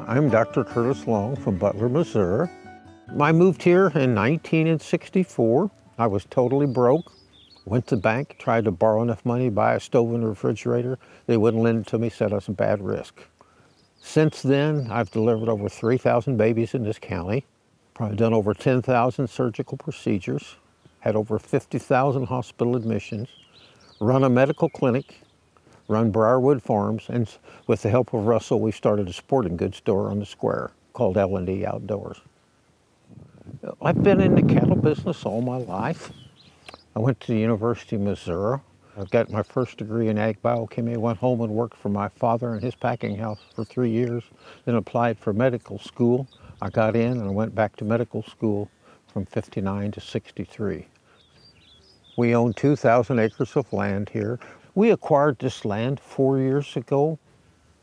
I'm Dr. Curtis Long from Butler, Missouri. I moved here in 1964. I was totally broke. Went to the bank, tried to borrow enough money to buy a stove and a refrigerator. They wouldn't lend it to me, said I was a bad risk. Since then, I've delivered over 3,000 babies in this county, probably done over 10,000 surgical procedures, had over 50,000 hospital admissions, run a medical clinic, run Briarwood Farms, and with the help of Russell, we started a sporting goods store on the square called L&D Outdoors. I've been in the cattle business all my life. I went to the University of Missouri. I got my first degree in ag biochemistry, went home and worked for my father in his packing house for 3 years, then applied for medical school. I got in and I went back to medical school from 59 to 63. We own 2,000 acres of land here. We acquired this land 4 years ago.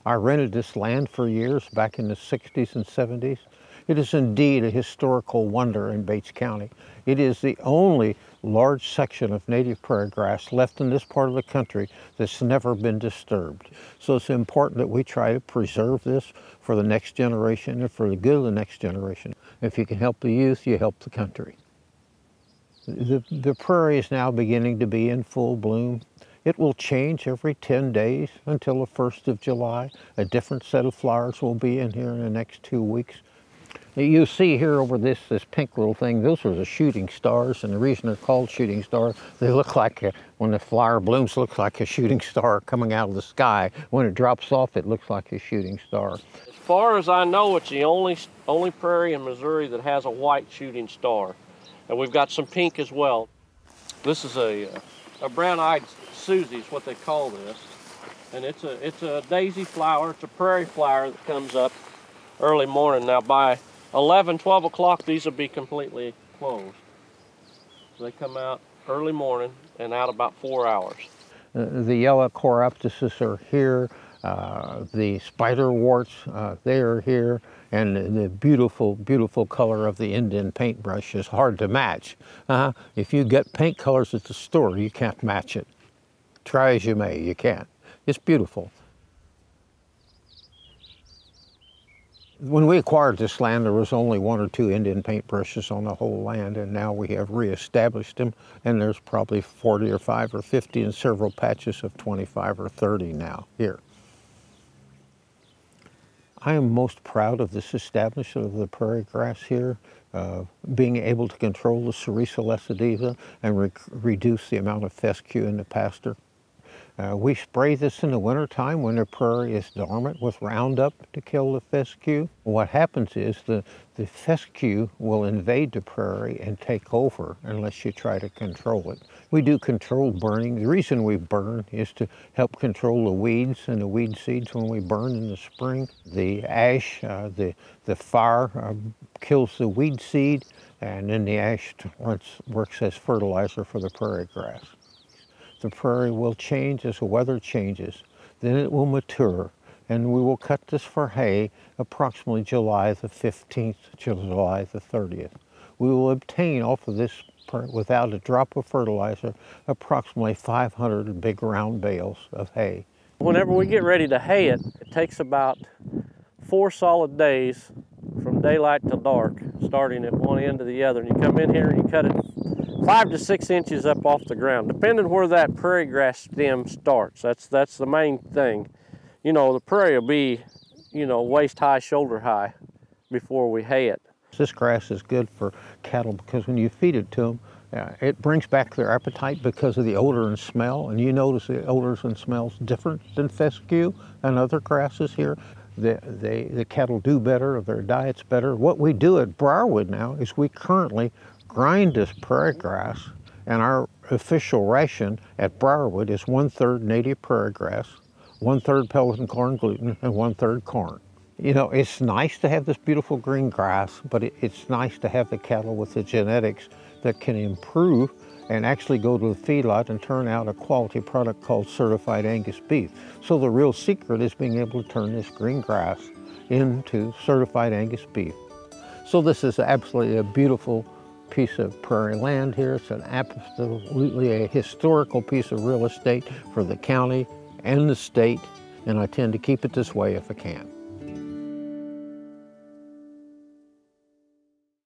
I rented this land for years back in the 60s and 70s. It is indeed a historical wonder in Bates County. It is the only large section of native prairie grass left in this part of the country that's never been disturbed. So it's important that we try to preserve this for the next generation and for the good of the next generation. If you can help the youth, you help the country. The prairie is now beginning to be in full bloom. It will change every 10 days until the 1st of July. A different set of flowers will be in here in the next 2 weeks. You see here over this pink little thing, those are the shooting stars, and the reason they're called shooting stars, they look like, when the flower blooms, looks like a shooting star coming out of the sky. When it drops off, it looks like a shooting star. As far as I know, it's the only prairie in Missouri that has a white shooting star. And we've got some pink as well. This is a brown-eyed Susie is what they call this. And it's a daisy flower. It's a prairie flower that comes up early morning. Now by 11, 12 o'clock, these will be completely closed. So they come out early morning and out about 4 hours. The yellow coreoptices are here. The spiderworts, they are here. And the beautiful, beautiful color of the Indian paintbrush is hard to match. If you get paint colors at the store, you can't match it. Try as you may, you can't. It's beautiful. When we acquired this land, there was only 1 or 2 Indian paintbrushes on the whole land, and now we have reestablished them, and there's probably 40 or 5 or 50 and several patches of 25 or 30 now here. I am most proud of this establishment of the prairie grass here, being able to control the Sericea lacidata and reduce the amount of fescue in the pasture. We spray this in the wintertime when the prairie is dormant with Roundup to kill the fescue. What happens is the fescue will invade the prairie and take over unless you try to control it. We do controlled burning. The reason we burn is to help control the weeds and the weed seeds when we burn in the spring. The ash, the fire kills the weed seed, and then the ash works as fertilizer for the prairie grass. The prairie will change as the weather changes. Then it will mature, and we will cut this for hay approximately July the 15th to July the 30th. We will obtain off of this, without a drop of fertilizer, approximately 500 big round bales of hay. Whenever we get ready to hay it, it takes about 4 solid days from daylight till dark, starting at one end to the other. And you come in here and you cut it 5 to 6 inches up off the ground, depending where that prairie grass stem starts. That's the main thing. You know, the prairie will be, you know, waist high, shoulder high before we hay it. This grass is good for cattle because when you feed it to them, it brings back their appetite because of the odor and smell. And you notice the odors and smells different than fescue and other grasses here. The cattle do better, their diet's better. What we do at Briarwood now is we currently grind this prairie grass, and our official ration at Briarwood is 1/3 native prairie grass, 1/3 pelleted corn gluten, and 1/3 corn. You know, it's nice to have this beautiful green grass, but it's nice to have the cattle with the genetics that can improve and actually go to the feedlot and turn out a quality product called certified Angus beef. So the real secret is being able to turn this green grass into certified Angus beef. So this is absolutely a beautiful piece of prairie land here. It's absolutely a historical piece of real estate for the county and the state, and I tend to keep it this way if I can.